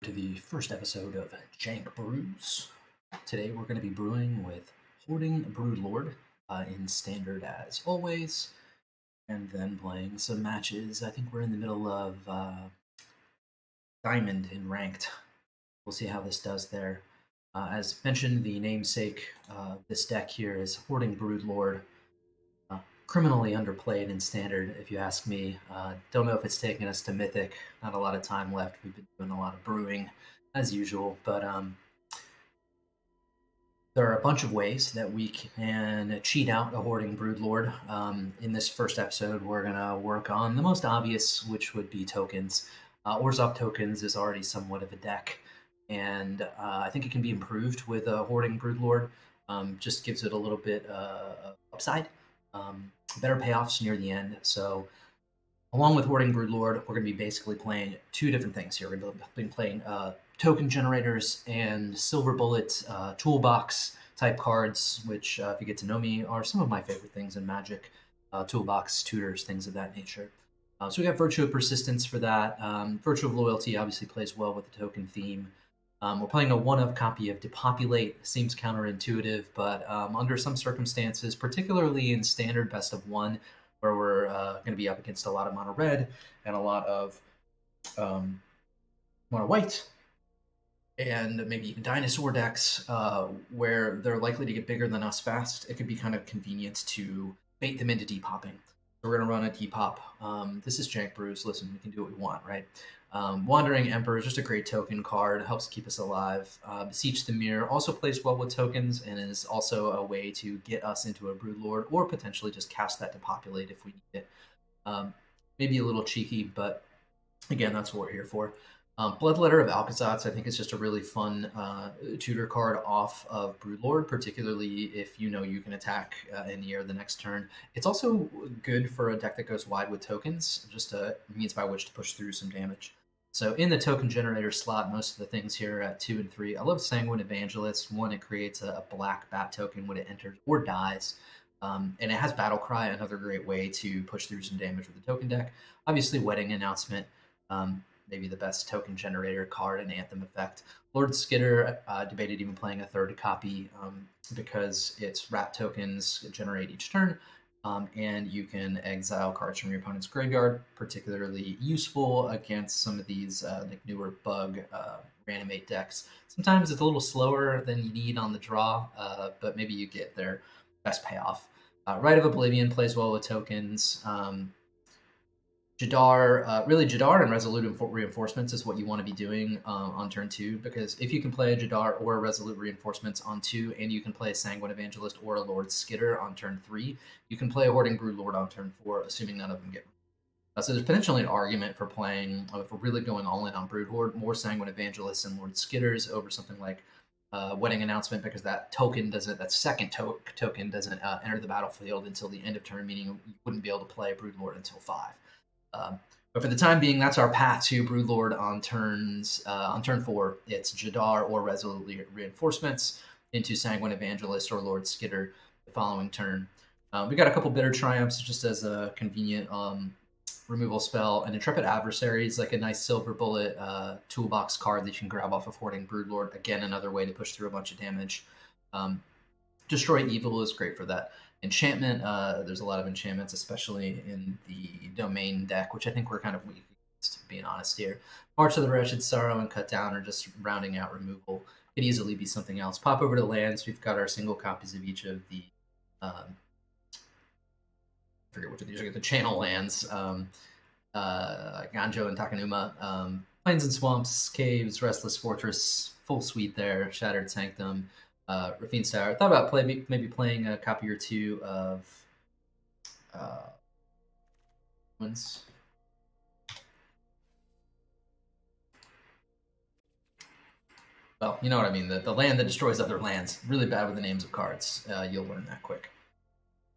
to the first episode of Jank Brews. Today we're going to be brewing with Hoarding Broodlord in standard as always, and then playing some matches. I think we're in the middle of Diamond in Ranked. We'll see how this does there. As mentioned, the namesake of this deck here is Hoarding Broodlord. Criminally underplayed in standard, if you ask me. Don't know if it's taken us to Mythic. Not a lot of time left. We've been doing a lot of brewing, as usual. But there are a bunch of ways that we can cheat out a Hoarding Broodlord. In this first episode, we're going to work on the most obvious, which would be tokens. Orzhov tokens is already somewhat of a deck, and I think it can be improved with a Hoarding Broodlord. Just gives it a little bit of upside. Better payoffs near the end. So along with Hoarding Broodlord, we're going to be basically playing two different things here. We're going to be playing token generators and Silver Bullet toolbox type cards, which, if you get to know me, are some of my favorite things in Magic. Toolbox, tutors, things of that nature. So we got Virtue of Persistence for that. Virtue of Loyalty obviously plays well with the token theme. We're playing a one-of copy of Depopulate. Seems counterintuitive, but under some circumstances, particularly in standard best of one, where we're going to be up against a lot of mono red and a lot of mono white, and maybe even dinosaur decks where they're likely to get bigger than us fast, it could be kind of convenient to bait them into depopping. So we're going to run a depop. This is Jank Brews. Listen, we can do what we want, right? Wandering Emperor is just a great token card. Helps keep us alive. Beseech the Mirror also plays well with tokens and is also a way to get us into a Broodlord or potentially just cast that Depopulate if we need it. Maybe a little cheeky, but again, that's what we're here for. Bloodletter of Alcazatz, I think, is just a really fun tutor card off of Broodlord, particularly if you know you can attack in the air the next turn. It's also good for a deck that goes wide with tokens, just a means by which to push through some damage. So in the token generator slot, most of the things here at 2 and 3. I love Sanguine Evangelist. One, it creates a black bat token when it enters or dies. And it has Battle Cry, another great way to push through some damage with the token deck. Obviously, Wedding Announcement. Maybe the best token generator card in Anthem effect. Lord Skitter debated even playing a third copy because its wrap tokens generate each turn, and you can exile cards from your opponent's graveyard, particularly useful against some of these like newer bug reanimate decks. Sometimes it's a little slower than you need on the draw, but maybe you get their best payoff. Rite of Oblivion plays well with tokens. Jadar and Resolute Reinforcements is what you want to be doing on turn 2, because if you can play a Jadar or a Resolute Reinforcements on 2, and you can play a Sanguine Evangelist or a Lord Skitter on turn 3, you can play a Hoarding Broodlord on turn 4, assuming none of them get. So there's potentially an argument for playing, if we're really going all in on Broodlord, more Sanguine Evangelists and Lord Skitters over something like Wedding Announcement, because that second token doesn't enter the battlefield until the end of turn, meaning you wouldn't be able to play Broodlord until 5. But for the time being, that's our path to Broodlord on turn 4. It's Jadar or Resolute Reinforcements into Sanguine Evangelist or Lord Skitter the following turn. We got a couple Bitter Triumphs just as a convenient removal spell. An Intrepid Adversary is like a nice Silver Bullet toolbox card that you can grab off of Hoarding Broodlord. Again, another way to push through a bunch of damage. Destroy Evil is great for that. Enchantment, there's a lot of enchantments, especially in the Domain deck, which I think we're kind of weak against, being honest here. March of the Wretched Sorrow and Cut Down are just rounding out removal. Could easily be something else. Pop over to lands. We've got our single copies of each of the I forget which of these are the channel lands. Ganjo and Takanuma. Plains and Swamps, Caves, Restless Fortress, full suite there. Shattered Sanctum. Raffine's Tower. I thought about maybe playing a copy or two of ones. Well, you know what I mean. The land that destroys other lands. Really bad with the names of cards. You'll learn that quick.